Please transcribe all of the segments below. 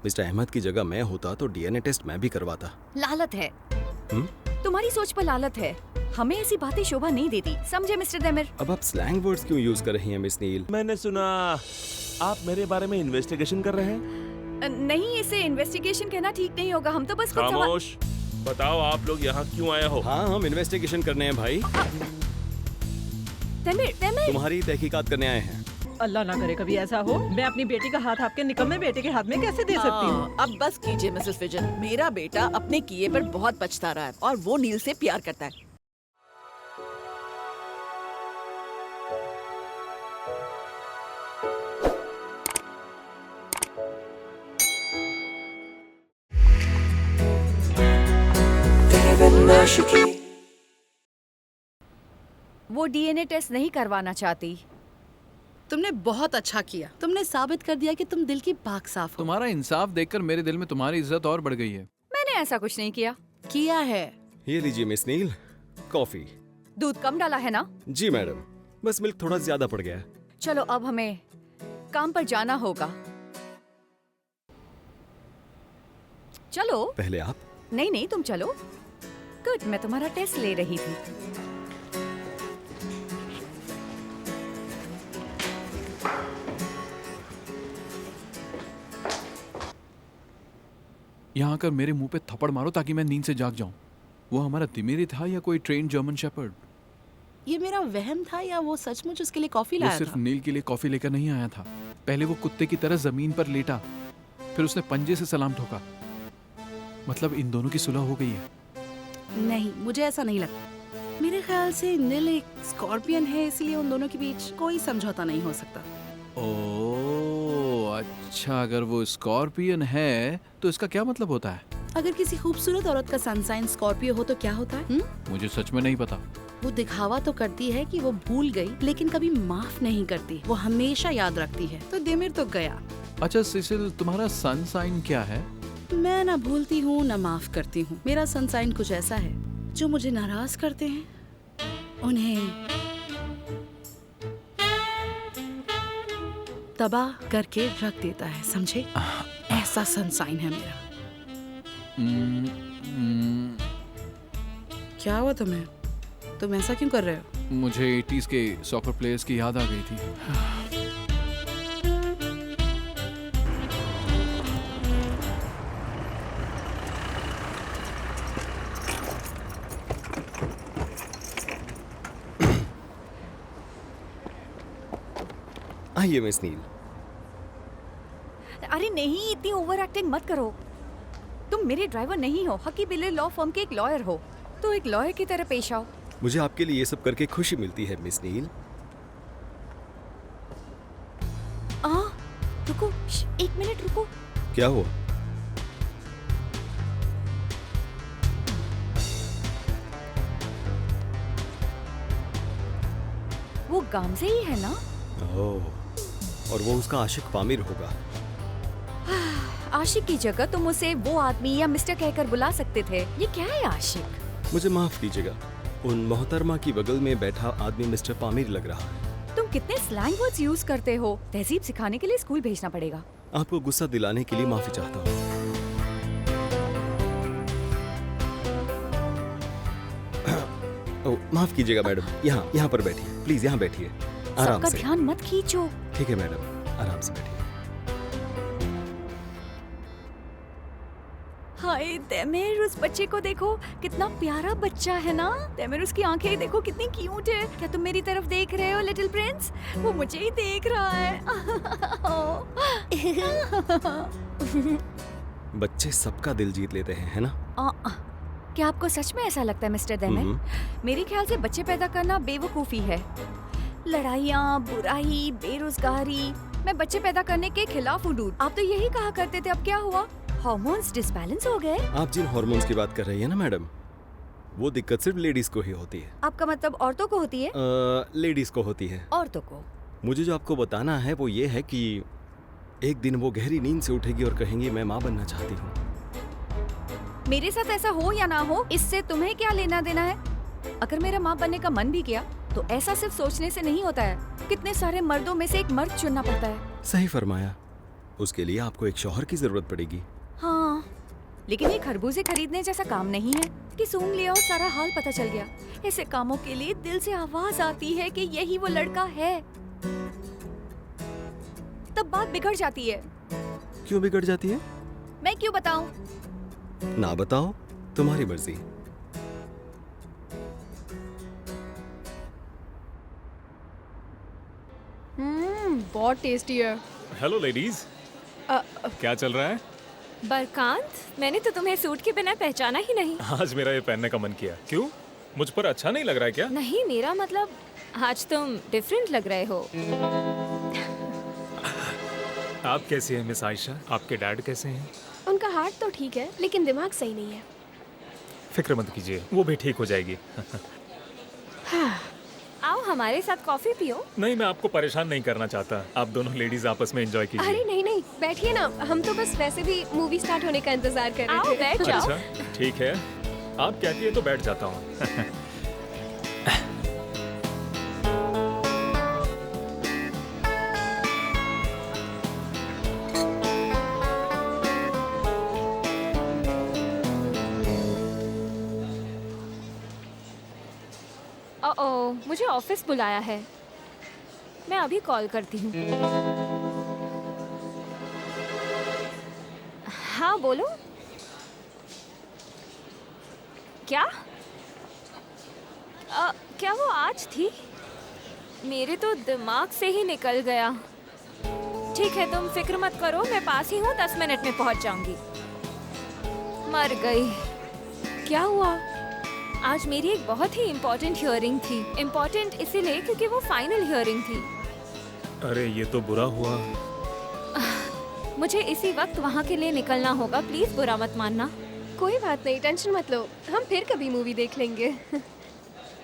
Mister Ahmad की जगह मैं होता तो डीएनए टेस्ट मैं भी करवाता। लालत है। हुँ? तुम्हारी सोच पर लालत है। हमें ऐसी बातें शोभा नहीं देती, समझे मिस्टर देमिर? अब आप स्लैंग वर्ड्स क्यों यूज कर रही हैं मिस नील? मैंने सुना आप मेरे बारे में इन्वेस्टिगेशन कर रहे हैं। नहीं, इसे इन्वेस्टिगेशन कहना ठीक नहीं होगा। हम तो बस कुछ सवाल... खामोश। बताओ आप लोग यहाँ क्यों आए हो? हाँ, हम इन्वेस्टिगेशन करने हैं भाई। देमिर तुम्हारी तहकीकात करने आए हैं। अल्लाह ना करे कभी ऐसा हो। मैं अपनी बेटी का हाथ आपके निकम्मे बेटे के हाथ में कैसे दे सकती हूँ? अब बस कीजिए मिसेस फिजन। मेरा बेटा अपने किए पर बहुत पछता रहा है और वो नील से प्यार करता है। वो डीएनए टेस्ट नहीं करवाना चाहती। तुमने बहुत अच्छा किया। तुमने साबित कर दिया कि तुम दिल की पाक साफ हो। तुम्हारा इंसाफ देखकर मेरे दिल में तुम्हारी इज्जत और बढ़ गई है। मैंने ऐसा कुछ नहीं किया। किया है। ये लीजिए मिस नील, कॉफी। दूध कम डाला है ना? जी मैडम, बस मिल्क थोड़ा ज्यादा पड़ गया है। चलो अब हमें काम पर जाना होगा। चलो। पहले आप। नहीं, तुम चलो। गुड, मैं तुम्हारा टेस्ट ले रही थी। यहाँ आकर मेरे मुंह पे थप्पड़ मारो ताकि मैं नींद से जाग जाऊं। वो हमारा दिमेरी था या कोई ट्रेन जर्मन शेपर्ड? ये मेरा वहम था या वो सचमुच उसके लिए कॉफी वो लाया सिर्फ था? नील के लिए कॉफी लेकर नहीं आया था। पहले वो कुत्ते की तरह जमीन पर लेटा, फिर उसने पंजे से सलाम ठोका। मतलब इन दोनों की सुलह हो गई है। नहीं, मुझे ऐसा नहीं लगता। मेरे ख्याल से नील एक स्कॉर्पियन है, इसलिए उन दोनों के बीच कोई समझौता नहीं हो सकता। ओह अच्छा, अगर वो स्कॉर्पियन है तो इसका क्या मतलब होता है? अगर किसी खूबसूरत औरत का सनसाइन स्कॉर्पियो हो तो क्या होता है? मुझे सच में नहीं पता। वो दिखावा तो करती है कि वो भूल गई, लेकिन कभी माफ नहीं करती। वो हमेशा याद रखती है। तो देमिर तो गया। अच्छा सिसिल, तुम्हारा सन साइन क्या है? मैं ना भूलती हूँ ना माफ करती हूँ। मेरा सनसाइन कुछ ऐसा है, जो मुझे नाराज करते हैं उन्हें तबाह करके रख देता है, समझे? ऐसा सनसाइन है मेरा। क्या हुआ तुम्हें? तुम ऐसा क्यों कर रहे हो? मुझे 80s के सॉकर प्लेयर्स की याद आ गई थी। आइए मिस नील। अरे नहीं, इतनी ओवर एक्टिंग मत करो। तुम मेरे ड्राइवर नहीं हो, हकी बिले लॉ फर्म के एक लॉयर हो, तो एक लॉयर की तरह पेश आओ। मुझे आपके लिए ये सब करके खुशी मिलती है मिस नील। रुको, एक मिनट रुको। क्या हुआ? वो गामजे ही है ना? ओह, और वो उसका आशिक पामिर होगा। आशिक की जगह तुम उसे वो आदमी या मिस्टर कहकर बुला सकते थे। ये क्या है आशिक? मुझे माफ कीजिएगा, उन मोहतरमा की बगल में बैठा आदमी मिस्टर पामिर लग रहा है। तुम कितने स्लैंग वर्ड्स यूज करते हो। तहजीब सिखाने के लिए स्कूल भेजना पड़ेगा। आपको गुस्सा दिलाने के लिए माफी चाहता हूँ। ओह, माफ कीजिएगा मैडम। यहाँ पर बैठिए प्लीज, यहाँ बैठिए आराम सबका से। ध्यान मत खींचो। ठीक है मैडम, आराम से बैठिए। हाय तेमिर, उस बच्चे को देखो, कितना प्यारा बच्चा है ना। तेमिर, उसकी आंखें देखो कितनी क्यूट है। क्या तुम मेरी तरफ देख रहे हो लिटिल प्रिंस? वो मुझे ही देख रहा है। बच्चे सबका दिल जीत लेते हैं, है ना? क्या आपको सच में ऐसा लगता है मिस्टर देमिर? मेरे ख्याल से बच्चे पैदा करना बेवकूफी है। लड़ाइयाँ, बुराई, बेरोजगारी। मैं बच्चे पैदा करने के खिलाफ हूँ डूड। आप तो यही कहा करते थे, अब क्या हुआ? हार्मोन्स डिसबैलेंस हो गए। आप जिन हार्मोन्स की बात कर रही है ना मैडम, वो दिक्कत सिर्फ लेडीज को ही होती है। आपका मतलब औरतों को होती है? लेडीज को होती है। औरतों को? मुझे जो आपको बताना है वो ये है कि एक दिन वो गहरी नींद से उठेगी और कहेंगी मैं माँ बनना चाहती हूँ। मेरे साथ ऐसा हो या ना हो, इससे तुम्हें क्या लेना देना है? अगर मेरा माँ बनने का मन भी किया तो ऐसा सिर्फ सोचने से नहीं होता है। कितने सारे मर्दों में से एक मर्द चुनना पड़ता है। सही फरमाया। उसके लिए आपको एक शौहर की जरूरत पड़ेगी। हाँ, लेकिन ये खरबूजे खरीदने जैसा काम नहीं है कि सूंघ लिया और सारा हाल पता चल गया। ऐसे कामों के लिए दिल से आवाज आती है कि यही वो लड़का है, तब बात बिगड़ जाती है। क्यों बिगड़ जाती है? मैं क्यों बताऊं? ना बताओ, तुम्हारी मर्जी। बहुत टेस्टी है। हेलो लेडीज, क्या चल रहा है? बरकांत, मैंने तो तुम्हें सूट के बिना पहचाना ही नहीं। आज मेरा ये पहनने का मन किया। क्यों, मुझ पर अच्छा नहीं लग रहा है क्या? नहीं, मेरा मतलब आज तुम डिफरेंट लग रहे हो। आप कैसी हैं मिस आयशा? आपके डैड कैसे हैं? उनका हार्ट तो ठीक है लेकिन दिमाग सही नहीं है। फिक्र मत कीजिए, वो भी ठीक हो जाएगी। आओ हमारे साथ कॉफी पियो। नहीं, मैं आपको परेशान नहीं करना चाहता। आप दोनों लेडीज आपस में एंजॉय कीजिए। अरे नहीं नहीं, बैठिए ना, हम तो बस वैसे भी मूवी स्टार्ट होने का इंतजार कर रहे आओ थे। बैठ जाओ। अच्छा ठीक है, आप कहती है तो बैठ जाता हूँ। ओ, मुझे ऑफिस बुलाया है, मैं अभी कॉल करती हूँ। हाँ बोलो। क्या? क्या वो आज थी? मेरे तो दिमाग से ही निकल गया। ठीक है, तुम फिक्र मत करो, मैं पास ही हूँ, 10 मिनट में पहुँच जाऊंगी। मर गई। क्या हुआ? आज मेरी एक बहुत ही इम्पोर्टेंट हियरिंग थी। इम्पोर्टेंट इसीलिए क्योंकि वो फाइनल हियरिंग थी। अरे ये तो बुरा हुआ। मुझे इसी वक्त वहाँ के लिए निकलना होगा, प्लीज बुरा मत मानना। कोई बात नहीं, टेंशन मत लो, हम फिर कभी मूवी देख लेंगे।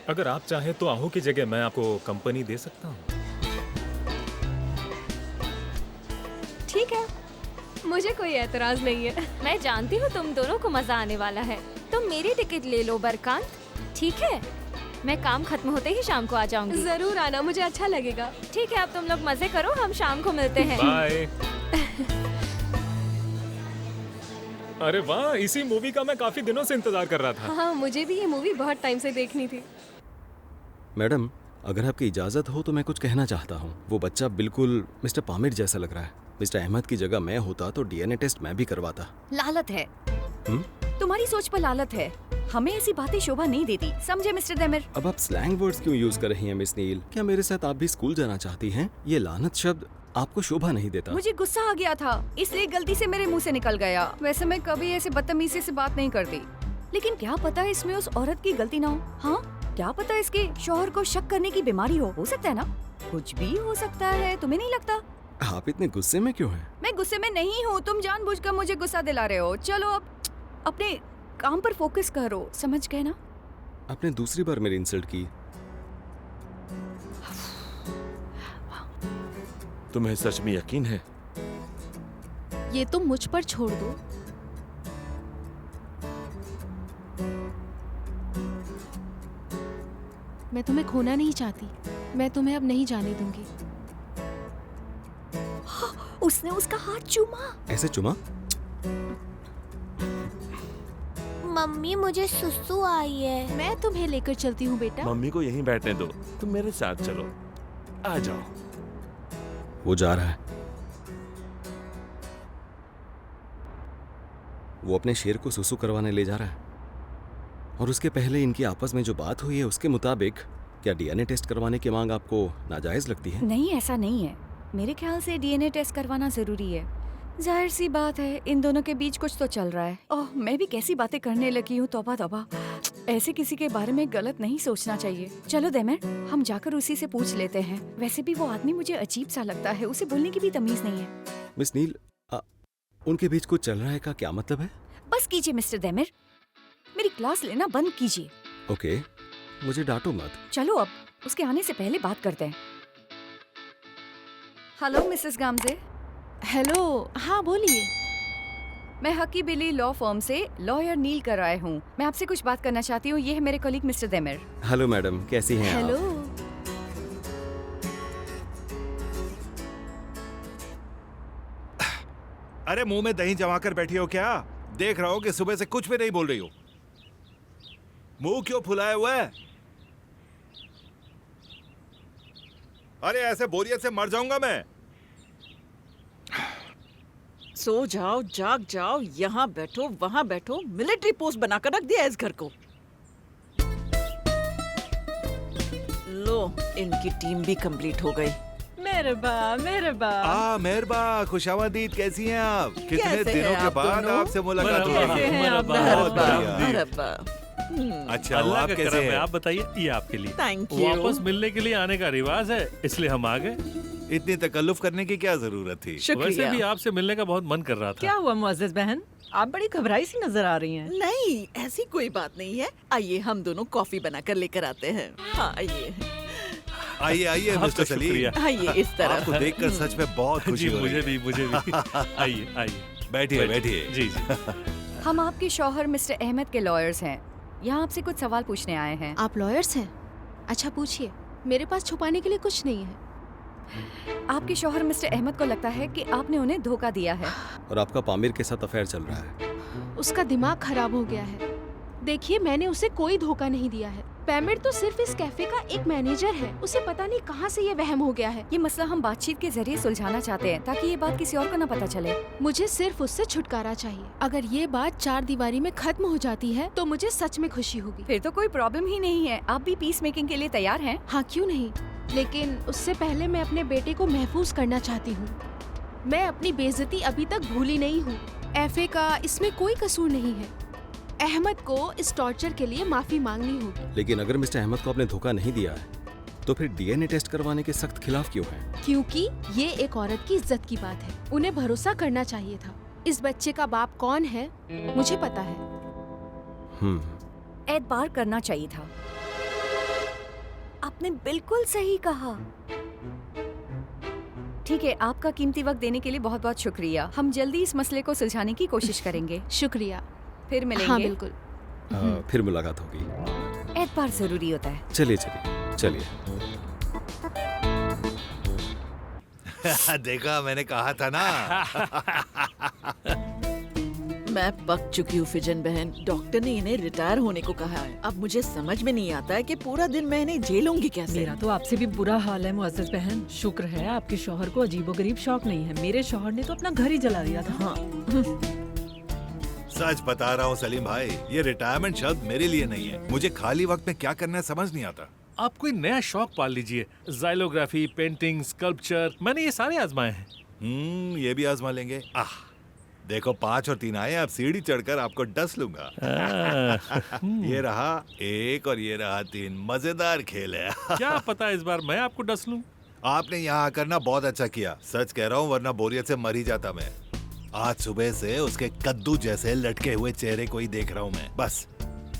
अगर आप चाहें तो आहू की जगह मैं आपको कंपनी दे सकता हूँ। ठीक है, मुझे कोई एतराज नहीं है। मैं जानती हूँ तुम दोनों को मजा आने वाला है। तुम मेरी टिकट ले लो बरकांत, ठीक है? मैं काम खत्म होते ही शाम को आ जाऊंगी। जरूर आना, मुझे अच्छा लगेगा। ठीक है, अब तुम लोग मजे करो, हम शाम को मिलते हैं। बाय। अरे वाह, इसी मूवी का मैं काफी दिनों से इंतजार कर रहा था। हाँ, मुझे भी ये मूवी बहुत टाइम से देखनी थी। मैडम, अगर आपकी इजाजत हो तो मैं कुछ कहना चाहता हूँ। वो बच्चा बिल्कुल मिस्टर पामिर जैसा लग रहा है। मिस्टर अहमद की जगह मैं होता तो डीएनए टेस्ट मैं भी करवाता। लालत है। हुँ? तुम्हारी सोच पर लालत है। हमें ऐसी बातें शोभा नहीं देती, समझे मिस्टर देमिर? अब आप स्लैंग वर्ड्स क्यों यूज कर रही हैं मिस नील? क्या मेरे साथ आप भी स्कूल जाना चाहती हैं? ये लानत शब्द आपको शोभा नहीं देता। मुझे गुस्सा आ गया था, इसलिए गलती से मेरे मुंह से निकल गया। वैसे मैं कभी ऐसे बदतमीजी से बात नहीं करती, लेकिन क्या पता इसमें उस औरत की गलती ना हो। हाँ, क्या पता इसके शौहर को शक करने की बीमारी हो सकता है ना? कुछ भी हो सकता है, तुम्हें नहीं लगता? आप इतने गुस्से में क्यों हैं? मैं गुस्से में नहीं हूँ, तुम जानबूझकर मुझे गुस्सा दिला रहे हो। चलो अब अपने काम पर फोकस करो, समझ गए ना? आपने दूसरी बार मेरी इंसल्ट की। तुम्हें सच में यकीन है? ये तुम मुझ पर छोड़ दो। मैं तुम्हें खोना नहीं चाहती, मैं तुम्हें अब नहीं जाने दूंगी। उसने उसका हाथ चूमा। ऐसे चुमा? मम्मी मुझे सुसु आई है। मैं तुम्हें लेकर चलती हूँ बेटा। मम्मी को यहीं बैठने दो, तुम मेरे साथ चलो, आ जाओ। वो जा रहा है। वो अपने शेर को सुसु करवाने ले जा रहा है। और उसके पहले इनकी आपस में जो बात हुई है उसके मुताबिक क्या डीएनए टेस्ट करवाने की मांग आपको नाजायज लगती है? नहीं, ऐसा नहीं है। मेरे ख्याल से डीएनए टेस्ट करवाना जरूरी है। जाहिर सी बात है, इन दोनों के बीच कुछ तो चल रहा है। ओह, मैं भी कैसी बातें करने लगी हूँ, तौबा तौबा। ऐसे किसी के बारे में गलत नहीं सोचना चाहिए। चलो देमिर, हम जाकर उसी से पूछ लेते हैं। वैसे भी वो आदमी मुझे अजीब सा लगता है, उसे बोलने की भी तमीज नहीं है। मिस नील, उनके बीच कुछ चल रहा है का क्या मतलब है? बस कीजिए मिस्टर देमिर, मेरी क्लास लेना बंद कीजिए। ओके, मुझे डांटो मत। चलो अब उसके आने से पहले बात करते हैं। Hello Mrs गामजे। हेलो, हाँ बोलिए। मैं हकी बिली लॉ फर्म से लॉयर नील कर आए हूँ। मैं आपसे कुछ बात करना चाहती हूँ। ये है मेरे कलीग मिस्टर देमिर। हेलो मैडम, कैसी हैं आप? हेलो। अरे मुंह में दही जमा कर बैठी हो क्या? देख रहा हो कि सुबह से कुछ भी नहीं बोल रही हो। मुंह क्यों फुलाया हुआ है? अरे ऐसे बोरियत से मर जाऊंगा मैं। सो जाओ, जाग जाओ, यहाँ बैठो वहाँ बैठो, मिलिट्री पोस्ट बनाकर रख दिया इस घर को। लो, इनकी टीम भी कंप्लीट हो गई। मेहरबा मेहरबा। मेहरबा, खुशामदीद, कैसी हैं आप? कितने कैसे दिनों हैं के आप बाद दोनों? आपसे मुलाकात हुई। कैसे हैं आप? बहुत बढ़िया। मेहरबा। अच्छा, अल्लाह आप का कैसे करम है। हैं? आप बताइए, ये आपके लिए। Thank you. वापस मिलने के लिए आने का रिवाज है, इसलिए हम आ गए। इतनी तकल्लुफ करने की क्या जरूरत थी? वैसे शुक्रिया। भी आपसे मिलने का बहुत मन कर रहा था। क्या हुआ मुअज्जज बहन, आप बड़ी घबराई सी नजर आ रही हैं। नहीं, ऐसी कोई बात नहीं है। आइए हम दोनों कॉफी बनाकर लेकर आते हैं। हाँ आइए। आइए आइए आपका मिस्टर सलीम। शुक्रिया। आइए इस तरफ। आपको देखकर सच में बहुत खुशी जी हो रही मुझे है। भी मुझे भी। आइए आइए बैठिए बैठिए। जी जी। हम आपके शौहर मिस्टर अहमद के लॉयर्स हैं। यहाँ आपसे कुछ सवाल पूछने आए हैं। आप लॉयर्स हैं? अच्छा पूछिए, मेरे पास छुपाने के लिए कुछ नहीं है। आपके शौहर मिस्टर अहमद को लगता है कि आपने उन्हें धोखा दिया है। और आपका पामिर के साथ अफेयर चल रहा है। उसका दिमाग खराब हो गया है। देखिए, मैंने उसे कोई धोखा नहीं दिया है। पैमिर तो सिर्फ इस कैफे का एक मैनेजर है। उसे पता नहीं कहाँ से ये वहम हो गया है। ये मसला हम बातचीत के जरिए सुलझाना चाहते हैं ताकि ये बात किसी और को न पता चले। मुझे सिर्फ उससे छुटकारा चाहिए। अगर ये बात 4 दीवारी में खत्म हो जाती है तो मुझे सच में खुशी होगी। फिर तो कोई प्रॉब्लम ही नहीं है। आप भी पीस मेकिंग के लिए तैयार हैं? हाँ, क्यों नहीं, लेकिन उससे पहले मैं अपने बेटे को महफूज करना चाहती हूँ। मैं अपनी बेइज्जती अभी तक भूली नहीं हूँ। एफए का इसमें कोई कसूर नहीं है। अहमद को इस टॉर्चर के लिए माफी मांगनी होगी। लेकिन अगर मिस्टर अहमद को आपने धोखा नहीं दिया है तो फिर डीएनए टेस्ट करवाने के सख्त खिलाफ क्यों हैं? क्योंकि ये एक औरत की इज्जत की बात है। उन्हें भरोसा करना चाहिए था। इस बच्चे का बाप कौन है मुझे पता है। एतबार करना चाहिए था। आपने बिल्कुल सही कहा। ठीक है, आपका कीमती वक्त देने के लिए बहुत बहुत शुक्रिया। हम जल्दी इस मसले को सुलझाने की कोशिश करेंगे। शुक्रिया। फिर मिलेंगे। हाँ बिल्कुल। फिर मुलाकात होगी। एतबार जरूरी होता है। चलिए चलिए चलिए। देखा, मैंने कहा था ना। मैं पक चुकी हूँ फिजन बहन। डॉक्टर ने इन्हें रिटायर होने को कहा है। अब मुझे समझ में नहीं आता है कि पूरा दिन मैं इन्हें झेलूंगी कैसे। मेरा तो आपसे भी बुरा हाल है मुअज्जज बहन। शुक्र है आपके शौहर को अजीबोगरीब शौक नहीं है। मेरे शौहर ने तो अपना घर ही जला दिया था। हाँ। सच बता रहा हूँ सलीम भाई, ये रिटायरमेंट शब्द मेरे लिए नहीं है। मुझे खाली वक्त में क्या करना है समझ नहीं आता। आप कोई नया शौक पाल लीजिए। जाइलोग्राफी, पेंटिंग, स्कल्पचर, मैंने ये सारे आजमाए हैं। ये भी आजमा लेंगे। देखो 5 और 3 आए। अब सीढ़ी चढ़कर आपको डस लूंगा। ये रहा 1 और ये रहा 3। मजेदार खेल है। क्या पता इस बार मैं आपको डस लूं। आपने यहाँ आकर ना बहुत अच्छा किया। सच कह रहा हूँ, वरना बोरियत से मर ही जाता मैं। आज सुबह से उसके कद्दू जैसे लटके हुए चेहरे को ही देख रहा हूँ मैं, बस।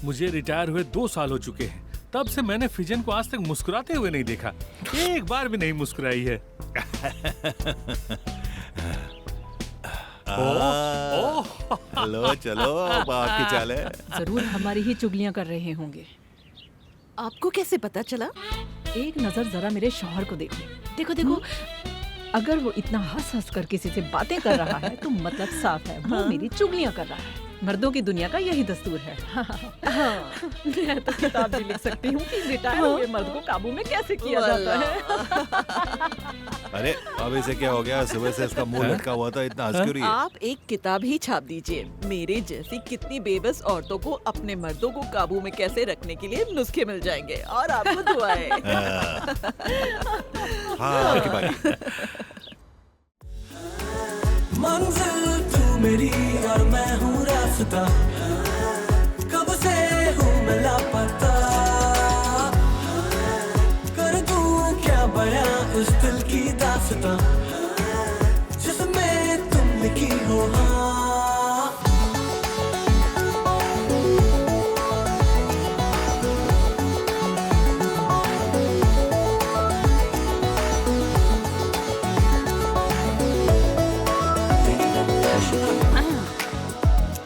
मुझे रिटायर हुए 2 साल हो चुके हैं। तब से मैंने फिजन को आज तक मुस्कुराते हुए नहीं देखा। एक बार भी नहीं मुस्कुराई है। लो चलो, आपकी चाल है। जरूर हमारी ही चुगलियां कर रहे होंगे। आपको कैसे पता चला? एक नजर जरा मेरे शौहर को देखो। देखो देखो, अगर वो इतना हंस हंस कर किसी से बातें कर रहा है तो मतलब साफ है वो मेरी चुगलियां कर रहा है। मर्दों की दुनिया का यही दस्तूर है। मैं तो किताब भी लिख सकती हूँ कि रिटायर हुए मर्द को काबू में कैसे किया जाता है। अरे अब इसे क्या हो गया? सुबह से इसका मुंह लटका हुआ था, इतना हंस क्यों रही है? आप एक किताब ही छाप दीजिए। मेरे जैसी कितनी बेबस औरतों को अपने मर्दों को काबू में कैसे रखने के लिए नुस्खे मिल जाएंगे। और आपको दुआएं। हाँ, आपकी बारी। मंजिल तू मेरी और मैं हूँ रास्ता, कब से हूँ मैं लापता। कर दूँ क्या बयां इस दिल की दास्तां जिसमें तुम लिखी हो।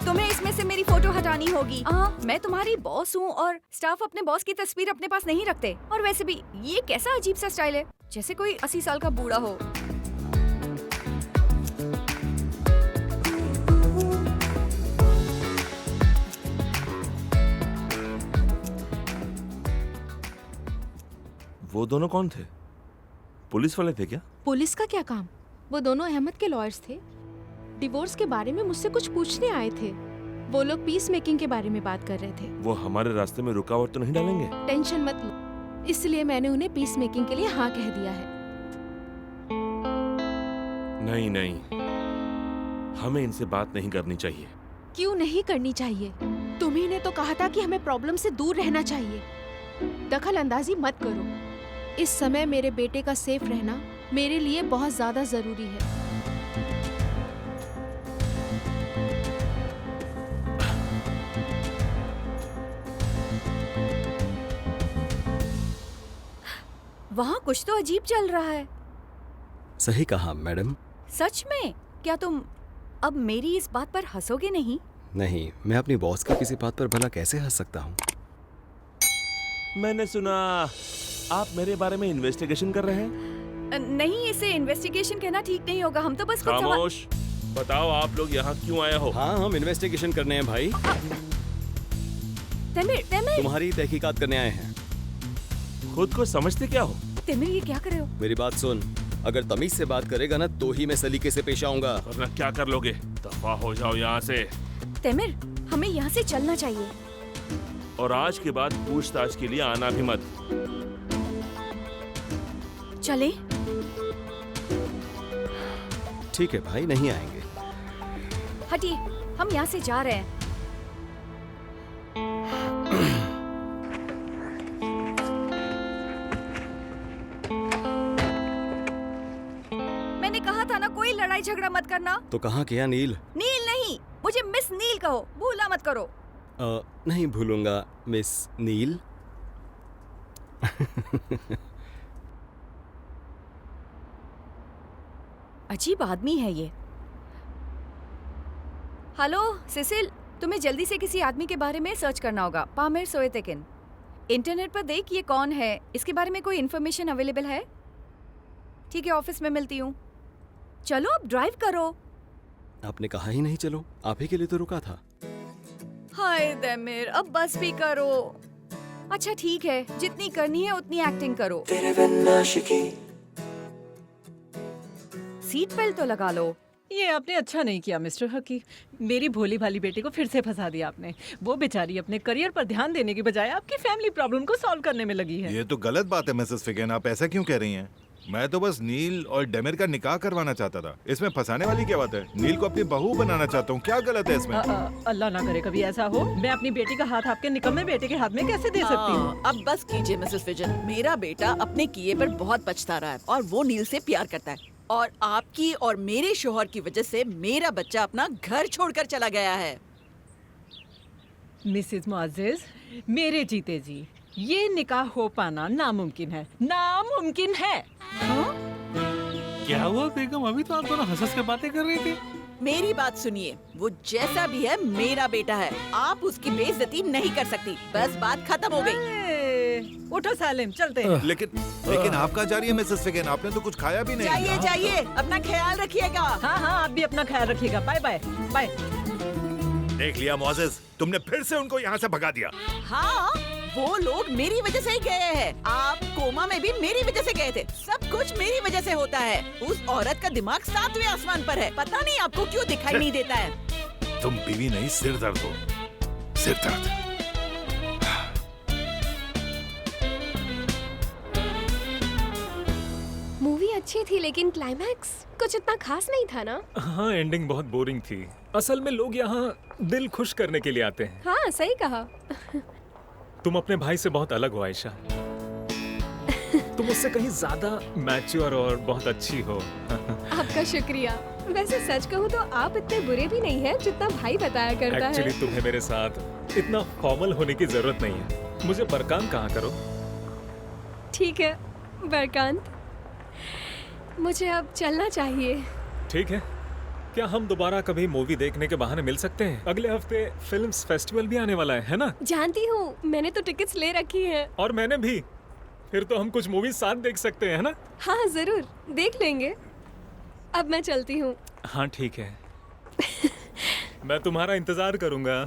तुम्हें इसमें से मेरी फोटो हटानी होगी। मैं तुम्हारी बॉस हूँ और स्टाफ अपने बॉस की तस्वीर अपने पास नहीं रखते। और वैसे भी ये कैसा अजीब सा स्टाइल है, जैसे कोई 80 साल का बूढ़ा हो। वो दोनों कौन थे? पुलिस वाले थे क्या? पुलिस का क्या काम? वो दोनों अहमद के लॉयर्स थे। डिवोर्स के बारे में मुझसे कुछ पूछने आए थे। वो लोग पीस मेकिंग के बारे में बात कर रहे थे। वो हमारे रास्ते में रुकावट तो नहीं डालेंगे? टेंशन मत लो, इसलिए मैंने उन्हें पीस मेकिंग के लिए हाँ कह दिया है। नहीं नहीं, हमें इनसे बात नहीं करनी चाहिए। क्यों नहीं करनी चाहिए? तुम्ही ने तो कहा था कि हमें प्रॉब्लम से दूर रहना चाहिए। दखल अंदाजी मत करो। इस समय मेरे बेटे का सेफ रहना मेरे लिए बहुत ज्यादा जरूरी है। वहाँ कुछ तो अजीब चल रहा है। सही कहा मैडम। सच में? क्या तुम अब मेरी इस बात पर हंसोगे नहीं? नहीं, मैं अपनी बॉस की किसी बात पर भला कैसे हंस सकता हूँ? मैंने सुना आप मेरे बारे में इन्वेस्टिगेशन कर रहे हैं। नहीं, इसे इन्वेस्टिगेशन कहना ठीक नहीं होगा। हम तो बस कुछ खामोश। बताओ आप लोग यहाँ क्यों आए हो? हाँ, हम इन्वेस्टिगेशन करने हैं भाई। तेमिर, तुम्हारी तहकीकात करने आए हैं। खुद को समझते क्या हो? तेमिर, ये क्या कर रहे हो? मेरी बात सुन, अगर तमीज से बात करेगा ना तो ही मैं सलीके से पेश आऊंगा। वरना क्या कर लोगे? दफा हो जाओ यहाँ से। तेमिर, हमें यहाँ से चलना चाहिए। और आज के बाद पूछताछ के लिए आना भी मत। चले? ठीक है भाई, नहीं आएंगे। हटिए, हम यहाँ से जा रहे हैं। मैंने कहा था ना, कोई लड़ाई झगड़ा मत करना। तो कहाँ किया नील? नील नहीं, मुझे मिस नील कहो, भूला मत करो। नहीं भूलूंगा मिस नील। अजीब आदमी है ये। हेलो सिसिल, तुम्हें जल्दी से किसी आदमी के बारे में सर्च करना होगा। पामिर सोएतेकिन। इंटरनेट पर देख ये कौन है, इसके बारे में कोई इन्फॉर्मेशन अवेलेबल है? ठीक है, ऑफिस में मिलती हूँ। चलो अब ड्राइव करो। आपने कहा ही नहीं चलो, आप ही के लिए तो रुका था। हाय देमिर, अब बस भी करो। अच्छा ठीक है, जितनी करनी है उतनी एक्टिंग करो। सीट बेल्ट तो लगा लो। ये आपने अच्छा नहीं किया मिस्टर हकी। मेरी भोली भाली बेटी को फिर से फंसा दिया आपने। वो बेचारी अपने करियर पर ध्यान देने की बजाय आपकी फैमिली प्रॉब्लम को सॉल्व करने में लगी है। ये तो गलत बात है मिसेस फिगेन, आप ऐसा क्यों कह रही हैं? मैं तो बस नील और डेमिर का निकाह करवाना चाहता था। इसमें फंसाने वाली क्या बात है? नील को अपनी बहू बनाना चाहता हूँ, क्या गलत है इसमें? अल्लाह ना करे कभी ऐसा हो। मैं अपनी बेटी का हाथ आपके निकम्मे बेटे के हाथ में कैसे दे सकती हूँ? अब बस कीजिए मिसेस फिजन। मेरा बेटा अपने किए पर बहुत पछता रहा है और वो नील से प्यार करता है। और आपकी और मेरे शोहर की वजह से मेरा बच्चा अपना घर छोड़कर चला गया है। मिसेस मुअज्जिज, मेरे जीते जी ये निकाह हो पाना नामुमकिन है, नामुमकिन है। हाँ? क्या हुआ बेगम? अभी तो आप दोनों हंस के बातें कर रही थी। मेरी बात सुनिए, वो जैसा भी है मेरा बेटा है। आप उसकी बेइज्जती नहीं कर सकती। बस बात खत्म हो गई। उठो सालिम, चलते हैं। लेकिन आप कहाँ जा रही है मिसेस फिगेन? आपने तो कुछ खाया भी नहीं। जाइए, अपना ख्याल रखिएगा। हाँ, आप भी अपना ख्याल रखिएगा। Bye bye bye. देख लिया मुअज्जिज, तुमने फिर से उनको यहाँ से भगा दिया। हाँ, वो लोग मेरी वजह से ही गए हैं। आप कोमा में भी मेरी वजह से गए थे। सब कुछ मेरी वजह से होता है। उस औरत का दिमाग 7वें आसमान पर है। पता नहीं आपको क्यों दिखाई नहीं देता है। तुम बीवी नहीं, सिर दर्द हो। सिर दर्द। मूवी अच्छी थी लेकिन क्लाइमैक्स कुछ इतना खास नहीं था ना? हाँ, एंडिंग बहुत बोरिंग थी। असल में लोग यहाँ दिल खुश करने के लिए आते हैं। हाँ, सही कहा। तुम अपने भाई से बहुत अलग हो आयशा। तुम उससे कहीं ज्यादा मैच्योर और बहुत अच्छी हो। आपका शुक्रिया। वैसे सच कहूँ तो आप इतने बुरे भी नहीं हैं जितना भाई बताया करता है। एक्चुअली तुम्हें मेरे साथ इतना फॉर्मल होने की जरूरत नहीं है। मुझे बरकान कहाँ करो। ठीक है बरकांत, मुझे अब चलना चाहिए। ठीक है, क्या हम दोबारा कभी मूवी देखने के बहाने मिल सकते हैं? अगले हफ्ते फिल्म्स फेस्टिवल भी आने वाला है ना? जानती हूँ, मैंने तो टिकट्स ले रखी हैं। और मैंने भी। फिर तो हम कुछ मूवी साथ देख सकते हैं, है ना? हाँ जरूर, देख लेंगे। अब मैं चलती हूँ। हाँ ठीक है। मैं तुम्हारा इंतजार करूंगा।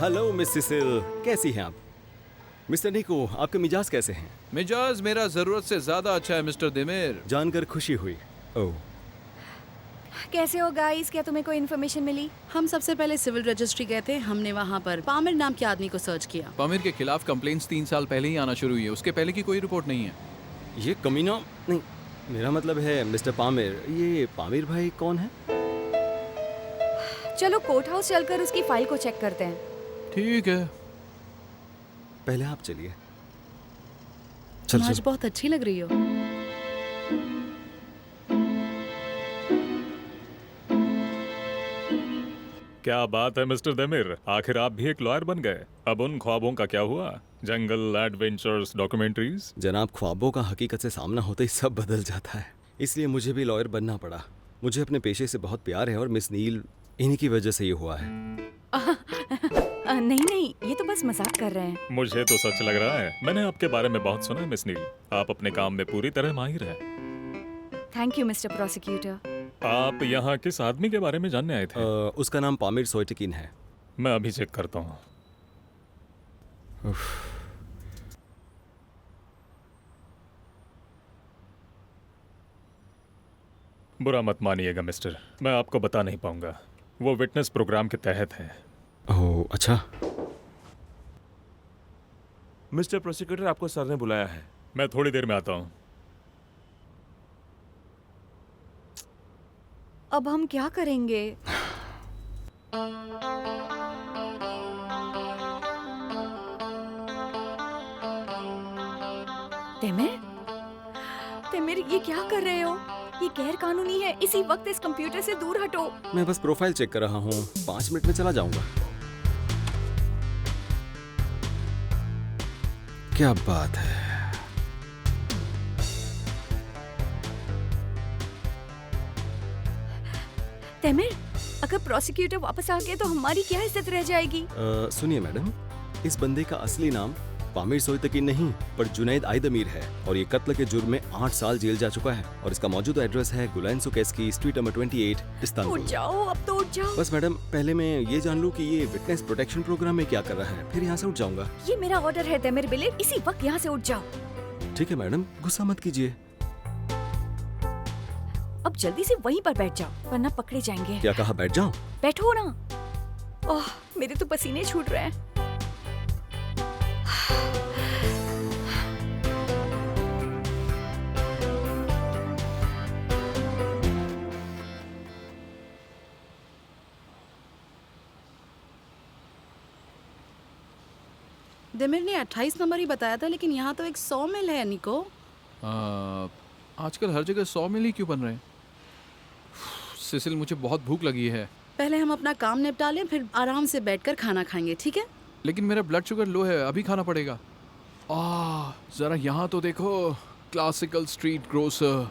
हेलो मिस सिसिल, कैसी हैं आप? मिस्टर निको, आपके मिजाज कैसे हैं? मिजाज मेरा जरूरत से ज्यादा अच्छा है मिस्टर दिमिर। जानकर खुशी हुई। ओह, कैसे हो गाइस? क्या तुम्हें कोई इन्फॉर्मेशन मिली? हम सबसे पहले सिविल रजिस्ट्री गए थे। हमने वहाँ पर पामिर नाम के आदमी को सर्च किया। पामिर के खिलाफ कंप्लेंट्स 3 साल पहले ही आना शुरू हुई है, उसके पहले की कोई रिपोर्ट नहीं है। ये कमीना नहीं, मेरा मतलब है मिस्टर पामिर। ये पामिर भाई कौन है? चलो कोर्ट हाउस चलकर उसकी फाइल को चेक करते हैं। ठीक है, पहले आप चलिए। तुम आज बहुत अच्छी लग रही हो। क्या बात है मिस्टर दमिर, आखिर आप भी एक लॉयर बन गए। अब उन ख्वाबों का क्या हुआ? जंगल एडवेंचर्स, डॉक्यूमेंट्रीज। जनाब, ख्वाबों का हकीकत से सामना होते ही सब बदल जाता है, इसलिए मुझे भी लॉयर बनना पड़ा। मुझे अपने पेशे से बहुत प्यार है और मिस नील इन्हीं की वजह से ये हुआ है। नहीं, ये तो बस मजाक कर रहे हैं। मुझे तो सच लग रहा है। मैंने आपके बारे में बहुत सुना है मिस नील, आप अपने काम में पूरी तरह माहिर हैं। Thank you mister prosecutor. आप यहाँ किस आदमी के बारे में जानने आए थे? उसका नाम पामिर सोइटकिन है। मैं अभी चेक करता हूँ। बुरा मत मानिएगा मिस्टर, मैं आपको बता नहीं पाऊंगा। वो विटनेस प्रोग्राम के तहत है। ओह, अच्छा। मिस्टर प्रोसिक्यूटर, आपको सर ने बुलाया है। मैं थोड़ी देर में आता हूँ। अब हम क्या करेंगे? तेमिर, ये क्या कर रहे हो? ये गैर कानूनी है। इसी वक्त इस कंप्यूटर से दूर हटो। मैं बस प्रोफाइल चेक कर रहा हूँ, 5 मिनट में चला जाऊंगा। क्या बात है। तेमिर, अगर प्रोसिक्यूटर वापस आ गए तो हमारी क्या इज्जत रह जाएगी? सुनिए मैडम, इस बंदे का असली नाम पामिर सोइटकिन नहीं पर जुनैद आइदमीर है और ये कत्ल के जुर्म में 8 साल जेल जा चुका है और इसका मौजूदा एड्रेस है गुलाइन सुकेस्की स्ट्रीट नंबर 28, इस्तांबुल। उठ जाओ, अब तो उठ जाओ। बस मैडम, पहले मैं ये जान लूं कि ये विटनेस प्रोटेक्शन प्रोग्राम में क्या कर रहा है, फिर यहाँ से उठ जाऊंगा। ये मेरा ऑर्डर है तेमिर बिलेट, इसी वक्त यहाँ से उठ जाओ। ठीक है मैडम, गुस्सा मत कीजिए। अब जल्दी से वहीं पर बैठ जाओ वरना पकड़े जाएंगे। क्या कहा, बैठ जाओ? बैठो ना। ओह, मेरे तो पसीने छूट रहे हैं। दिमिर ने 28 नंबर ही बताया था, लेकिन यहाँ तो एक 100 मिल है निको। आजकल हर जगह 100 मिल ही क्यों बन रहे हैं? सिसिल, मुझे बहुत भूख लगी है। पहले हम अपना काम निपटा लें, फिर आराम से बैठकर खाना खाएंगे, ठीक है? लेकिन मेरा ब्लड शुगर लो है, अभी खाना पड़ेगा। जरा यहाँ तो देखो, क्लासिकल स्ट्रीट ग्रोसर।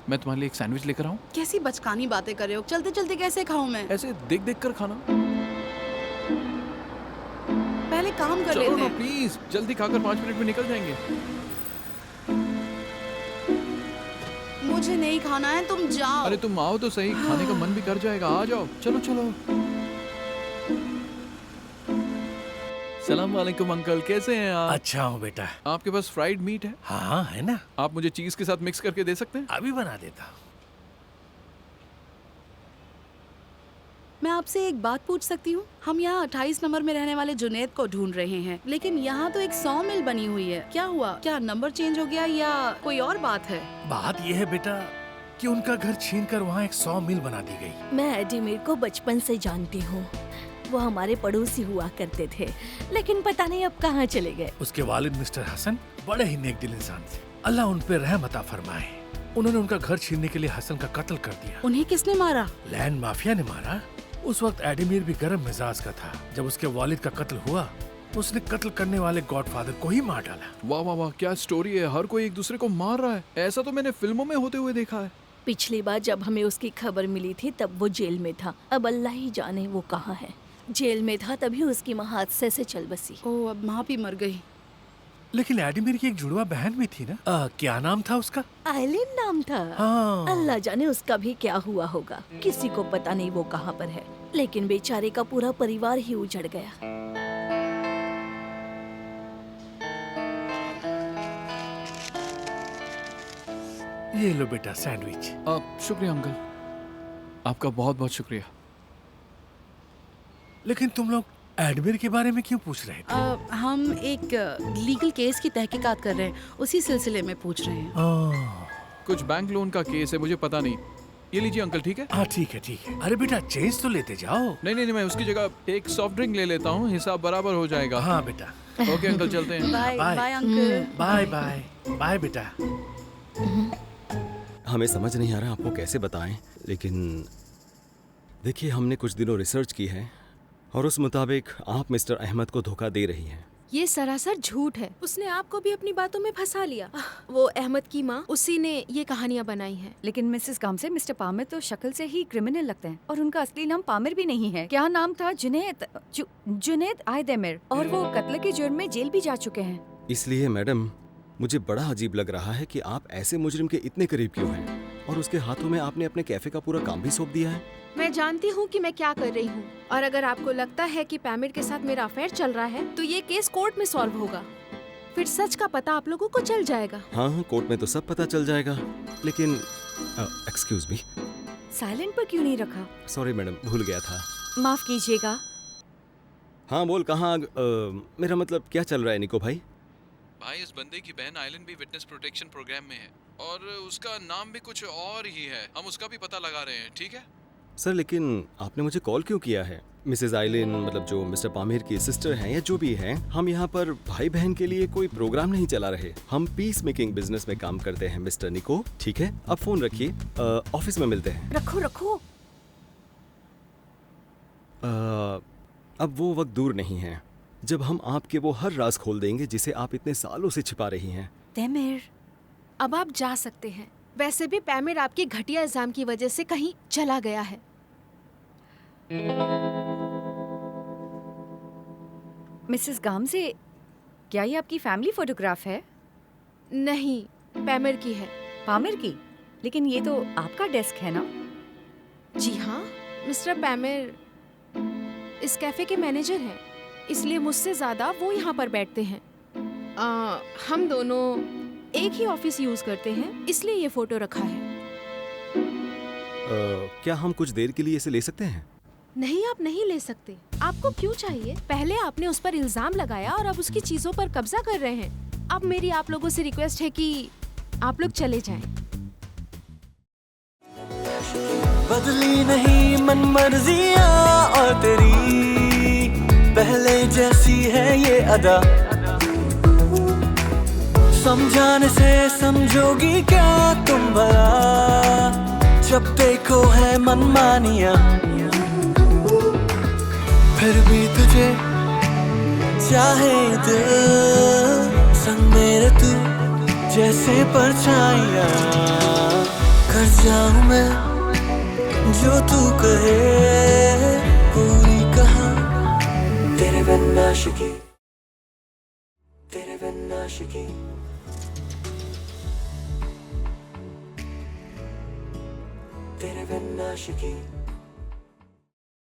मैं तुम्हारे लिए एक सैंडविच लेकर आऊँ? कैसी बचकानी बातें कर रहे हो? चलते चलते कैसे खाऊं मैं? ऐसे देख देख कर खाना। पहले काम कर चलो लेते ना हैं। प्लीज, जल्दी खाकर 5 मिनट में निकल जाएंगे। मुझे नहीं खाना है, तुम जाओ। अरे तुम आओ तो सही, खाने का मन भी कर जाएगा। आ जाओ, चलो चलो। सलाम वालेकुम अंकल, कैसे हैं आप? अच्छा हूँ बेटा। आपके पास फ्राइड मीट है? हाँ है ना। आप मुझे चीज के साथ मिक्स करके दे सकते हैं? अभी बना देता हूँ। मैं आपसे एक बात पूछ सकती हूँ? हम यहाँ 28 नंबर में रहने वाले जुनैद को ढूंढ रहे हैं, लेकिन यहाँ तो एक 100 मिल बनी हुई है। क्या हुआ? क्या नंबर चेंज हो गया या कोई और बात है? बात यह है बेटा कि उनका घर छीनकर वहाँ एक 100 मिल बना दी गई। मैं एडिमिर को बचपन से जानती हूँ। वो हमारे पड़ोसी हुआ करते थे, लेकिन पता नहीं अब कहाँ चले गए। उसके वालिद मिस्टर हसन बड़े ही नेक दिल इंसान थे। अल्लाह उन पे रहम अता फरमाए। उन्होंने उनका घर छीनने के लिए हसन का कत्ल कर दिया। उन्हें किसने मारा? लैंड माफिया ने मारा। उस वक्त एडिमिर भी गर्म मिजाज का था। जब उसके वालिद का कत्ल हुआ तो उसने कत्ल करने वाले गॉडफादर को ही मार डाला। वाह वाह वाह, क्या स्टोरी है। हर कोई एक दूसरे को मार रहा है। ऐसा तो मैंने फिल्मों में होते हुए देखा है। पिछली बार जब हमें उसकी खबर मिली थी तब वो जेल में था। अब अल्लाह ही जाने वो कहाँ है। जेल में था तभी उसकी माँ हादसे से चल बसी। ओह, अब माँ भी मर गई। लेकिन एडिमिर की एक जुड़वा बहन भी थी ना। क्या नाम था उसका? आइलिन नाम था। हाँ। अल्लाह जाने उसका भी क्या हुआ होगा। किसी को पता नहीं वो कहाँ पर है, लेकिन बेचारे का पूरा परिवार ही उजड़ गया। ये लो बेटा सैंडविच। शुक्रिया अंकल, आपका बहुत बहुत शुक्रिया। लेकिन तुम लोग एडमिर के बारे में क्यों पूछ रहे थे? हम एक लीगल केस की तहकीकात कर रहे हैं, उसी सिलसिले में पूछ रहे हैं। कुछ बैंक लोन का केस है, मुझे पता नहीं। ये लीजिए अंकल, ठीक है? हाँ ठीक है ठीक है। अरे बेटा चेंज तो लेते जाओ। नहीं नहीं, मैं उसकी जगह एक सॉफ्ट ड्रिंक ले लेता हूँ, हिसाब बराबर हो जाएगा। हाँ बेटा। ओके अंकल, चलते हैं। Bye bye uncle. Bye bye bye बेटा। हमें समझ नहीं आ रहा आपको कैसे बताएं, लेकिन देखिए हमने कुछ दिनों रिसर्च की है और उस मुताबिक आप मिस्टर अहमद को धोखा दे रही हैं। ये सरासर झूठ है। उसने आपको भी अपनी बातों में फंसा लिया। वो अहमद की माँ, उसी ने ये कहानियाँ बनाई हैं। लेकिन मिसेस गामसे, मिस्टर पामिर तो शक्ल से ही क्रिमिनल लगते हैं और उनका असली नाम पामिर भी नहीं है। क्या नाम था? जुनैद आयदेमिर, और वो कत्ल के जुर्म में जेल भी जा चुके हैं। इसलिए मैडम मुझे बड़ा अजीब लग रहा है कि आप ऐसे मुजरिम के इतने करीब क्यों हैं और उसके हाथों में आपने अपने कैफे का पूरा काम भी सौंप दिया है। मैं जानती हूँ कि मैं क्या कर रही हूँ, और अगर आपको लगता है कि पामिर के साथ मेरा अफेयर चल रहा है तो ये केस कोर्ट में सॉल्व होगा। फिर सच का पता आप लोगों को चल जाएगा। हाँ, कोर्ट में तो सब पता चल जाएगा, लेकिन एक्सक्यूज मी, साइलेंट पर क्यों नहीं रखा? सॉरी मैडम, भूल गया था। माफ कीजिएगा। हाँ बोल, कहाँ मेरा मतलब क्या चल रहा है निको भाई? भाई इस बंदे की बहन आइलैंड भी विटनेस प्रोटेक्शन प्रोग्राम में है और उसका नाम भी कुछ और ही है। हम उसका भी पता लगा रहे हैं, ठीक है? सर लेकिन आपने मुझे कॉल क्यों किया है? मिसेस आइलिन, मतलब जो मिस्टर पामिर की सिस्टर हैं या जो भी हैं, हम यहाँ पर भाई बहन के लिए कोई प्रोग्राम नहीं चला रहे। हम पीस मेकिंग बिजनेस में काम करते हैं मिस्टर निको, ठीक है? अब फोन रखिए, ऑफिस में मिलते हैं। रखो रखो। अब वो वक्त दूर नहीं है जब हम आपके वो हर राज खोल देंगे जिसे आप इतने सालों से छिपा रही हैं। तैमिर, अब आप जा सकते हैं। वैसे भी पामिर आपकी घटिया इल्जाम की वजह से कहीं चला गया है। मिसेस गामसे, क्या ये आपकी फैमिली फोटोग्राफ है? नहीं, पामिर की है। पामिर की? लेकिन ये तो आपका डेस्क है ना? जी हाँ, मिस्टर पामिर इस कैफे के मैनेजर हैं, इसलिए मुझसे ज्यादा वो यहाँ पर बैठते हैं। हम दोनों एक ही ऑफिस यूज करते हैं, इसलिए ये फोटो रखा है। क्या हम कुछ देर के लिए इसे ले सकते हैं? नहीं, आप नहीं ले सकते। आपको क्यों चाहिए? पहले आपने उस पर इल्जाम लगाया और अब उसकी चीजों पर कब्जा कर रहे हैं। अब मेरी आप लोगों से रिक्वेस्ट है कि आप लोग चले जाएं। बदली नहीं मन मर्जियाँ और तेरी पहले जैसी है ये अदा, समझाने से समझोगी क्या तुम भला, जब देखो है मनमानियाँ, फिर भी तुझे चाहे दिल, संग मेरे तू जैसे परछाइयाँ, कर जाऊँ मैं जो तू कहे, पूरी कहा तेरे बिन आशिकी, तेरे बिन आशिकी, तेरे बिन आशिकी।